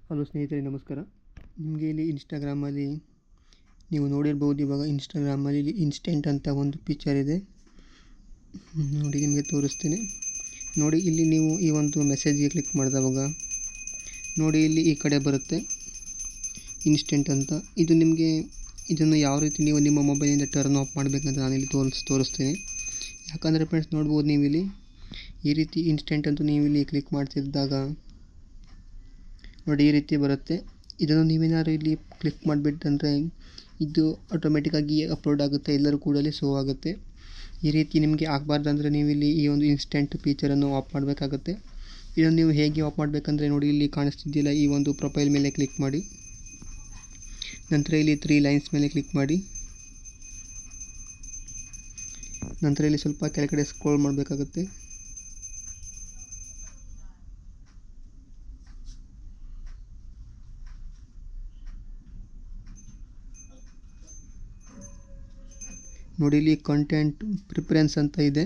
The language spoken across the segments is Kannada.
ಹಲೋ ಸ್ನೇಹಿತರೆ, ನಮಸ್ಕಾರ. ನಿಮಗೆ ಇಲ್ಲಿ ಇನ್ಸ್ಟಾಗ್ರಾಮಲ್ಲಿ ನೀವು ನೋಡಿರ್ಬೋದು. ಇವಾಗ ಇನ್ಸ್ಟಾಗ್ರಾಮಲ್ಲಿ ಇಲ್ಲಿ ಇನ್ಸ್ಟೆಂಟ್ ಅಂತ ಒಂದು ಫೀಚರ್ ಇದೆ ನೋಡಿ, ನಿಮಗೆ ತೋರಿಸ್ತೀನಿ ನೋಡಿ. ಇಲ್ಲಿ ನೀವು ಈ ಒಂದು ಮೆಸೇಜ್ಗೆ ಕ್ಲಿಕ್ ಮಾಡಿದವಾಗ ನೋಡಿ, ಇಲ್ಲಿ ಈ ಕಡೆ ಬರುತ್ತೆ ಇನ್ಸ್ಟೆಂಟ್ ಅಂತ. ಇದು ನಿಮಗೆ ಇದನ್ನು ಯಾವ ರೀತಿ ನೀವು ನಿಮ್ಮ ಮೊಬೈಲಿಂದ ಟರ್ನ್ ಆಫ್ ಮಾಡಬೇಕಂತ ನಾನಿಲ್ಲಿ ತೋರಿಸ್ತೀನಿ. ಯಾಕಂದರೆ ಫ್ರೆಂಡ್ಸ್, ನೋಡ್ಬೋದು ನೀವು ಇಲ್ಲಿ ಈ ರೀತಿ ಇನ್ಸ್ಟೆಂಟ್ ಅಂತ ನೀವು ಇಲ್ಲಿ ಕ್ಲಿಕ್ ಮಾಡ್ತಿದ್ದಾಗ ನೋಡಿ ಈ ರೀತಿ ಬರುತ್ತೆ. ಇದನ್ನು ನೀವೇನಾದ್ರು ಇಲ್ಲಿ ಕ್ಲಿಕ್ ಮಾಡಿಬಿಟ್ಟಂದರೆ ಇದು ಆಟೋಮೆಟಿಕ್ಕಾಗಿ ಅಪ್ಲೋಡ್ ಆಗುತ್ತೆ, ಎಲ್ಲರೂ ಕೂಡಲೇ ಶೋ ಆಗುತ್ತೆ. ಈ ರೀತಿ ನಿಮಗೆ ಆಗಬಾರ್ದಂದ್ರೆ ನೀವು ಇಲ್ಲಿ ಈ ಒಂದು ಇನ್ಸ್ಟೆಂಟ್ ಫೀಚರನ್ನು ಆಫ್ ಮಾಡಬೇಕಾಗುತ್ತೆ. ಇದನ್ನು ನೀವು ಹೇಗೆ ಆಫ್ ಮಾಡಬೇಕಂದ್ರೆ ನೋಡಿ, ಇಲ್ಲಿ ಕಾಣಿಸ್ತಿದ್ದಿಲ್ಲ ಈ ಒಂದು ಪ್ರೊಫೈಲ್ ಮೇಲೆ ಕ್ಲಿಕ್ ಮಾಡಿ, ನಂತರ ಇಲ್ಲಿ 3 ಲೈನ್ಸ್ ಮೇಲೆ ಕ್ಲಿಕ್ ಮಾಡಿ, ನಂತರ ಇಲ್ಲಿ ಸ್ವಲ್ಪ ಕೆಳಗಡೆ ಸ್ಕ್ರೋಲ್ ಮಾಡಬೇಕಾಗುತ್ತೆ. ನೋಡಿ, ಇಲ್ಲಿ ಕಂಟೆಂಟ್ ಪ್ರಿಫರೆನ್ಸ್ ಅಂತ ಇದೆ,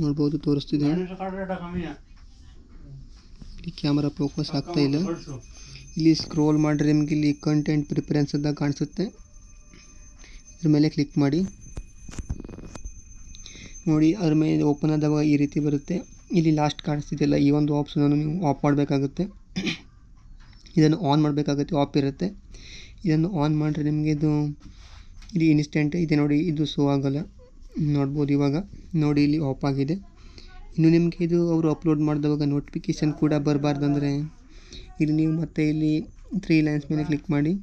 ನೋಡ್ಬೋದು, ತೋರಿಸ್ತಿದೆ. ಇಲ್ಲಿ ಕ್ಯಾಮರಾ ಫೋಕಸ್ ಆಗ್ತಾ ಇಲ್ಲ. ಇಲ್ಲಿ ಸ್ಕ್ರೋಲ್ ಮಾಡಿದ್ರೆ ನಿಮಗೆ ಇಲ್ಲಿ ಕಂಟೆಂಟ್ ಪ್ರಿಫರೆನ್ಸ್ ಅಂತ ಕಾಣಿಸುತ್ತೆ, ಇದ್ರ ಮೇಲೆ ಕ್ಲಿಕ್ ಮಾಡಿ. ನೋಡಿ, ಅದ್ರ ಮೇಲೆ ಓಪನ್ ಆದಾಗ ಈ ರೀತಿ ಬರುತ್ತೆ. ಇಲ್ಲಿ ಲಾಸ್ಟ್ ಕಾಣಿಸ್ತಿದೆಯಲ್ಲ, ಈ ಒಂದು ಆಪ್ಷನನ್ನು ನೀವು ಆಫ್ ಮಾಡಬೇಕಾಗುತ್ತೆ. ಇದನ್ನು ಆನ್ ಮಾಡಬೇಕಾಗುತ್ತೆ, ಆಫ್ ಇರುತ್ತೆ. ಇದನ್ನು ಆನ್ ಮಾಡಿದ್ರೆ ನಿಮಗೆ ಇದು ಇಲ್ಲಿ ಇನ್ಸ್ಟೆಂಟ್ ಇದೆ ನೋಡಿ, ಇದು ಶೋ ಆಗಲ್ಲ. ನೋಡ್ಬೋದು ಇವಾಗ ನೋಡಿ, ಇಲ್ಲಿ ಆಫ್ ಆಗಿದೆ. ಇನ್ನು ನಿಮಗೆ ಇದು ಅವರು ಅಪ್ಲೋಡ್ ಮಾಡಿದವಾಗ ನೋಟಿಫಿಕೇಷನ್ ಕೂಡ ಬರಬಾರ್ದಂದ್ರೆ ಇಲ್ಲಿ ನೀವು ಮತ್ತೆ ಇಲ್ಲಿ 3 ಲೈನ್ಸ್ ಮೇಲೆ ಕ್ಲಿಕ್ ಮಾಡಿ,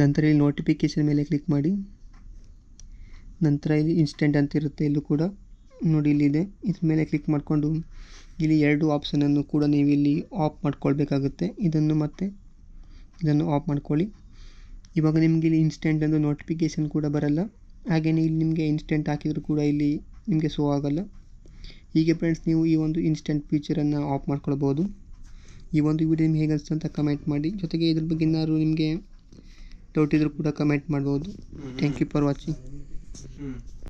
ನಂತರ ಇಲ್ಲಿ ನೋಟಿಫಿಕೇಷನ್ ಮೇಲೆ ಕ್ಲಿಕ್ ಮಾಡಿ, ನಂತರ ಇಲ್ಲಿ ಇನ್ಸ್ಟೆಂಟ್ ಅಂತ ಇರುತ್ತೆ. ಇಲ್ಲೂ ಕೂಡ ನೋಡಿ ಇಲ್ಲಿದೆ, ಇದ್ರ ಮೇಲೆ ಕ್ಲಿಕ್ ಮಾಡಿಕೊಂಡು ಇಲ್ಲಿ 2 ಆಪ್ಷನನ್ನು ಕೂಡ ನೀವು ಇಲ್ಲಿ ಆಫ್ ಮಾಡ್ಕೊಳ್ಬೇಕಾಗುತ್ತೆ. ಇದನ್ನು ಆಫ್ ಮಾಡ್ಕೊಳ್ಳಿ. ಇವಾಗ ನಿಮಗೆ ಇಲ್ಲಿ ಇನ್ಸ್ಟೆಂಟ್ ಎಂದು ನೋಟಿಫಿಕೇಷನ್ ಕೂಡ ಬರಲ್ಲ, ಹಾಗೆಯೇ ಇಲ್ಲಿ ನಿಮಗೆ ಇನ್ಸ್ಟೆಂಟ್ ಹಾಕಿದರೂ ಕೂಡ ಇಲ್ಲಿ ನಿಮಗೆ ಶೋ ಆಗಲ್ಲ. ಹೀಗೆ ಫ್ರೆಂಡ್ಸ್, ನೀವು ಈ ಒಂದು ಇನ್ಸ್ಟೆಂಟ್ ಫೀಚರನ್ನು ಆಫ್ ಮಾಡ್ಕೊಳ್ಬೋದು. ಈ ಒಂದು ವಿಡಿಯೋ ನಿಮ್ಗೆ ಹೇಗೆ ಅನಿಸ್ತು ಅಂತ ಕಮೆಂಟ್ ಮಾಡಿ. ಜೊತೆಗೆ ಇದ್ರ ಬಗ್ಗೆ ಏನಾದ್ರು ನಿಮಗೆ ಡೌಟ್ ಇದ್ದರೂ ಕೂಡ ಕಮೆಂಟ್ ಮಾಡ್ಬೋದು. Thank you for watching.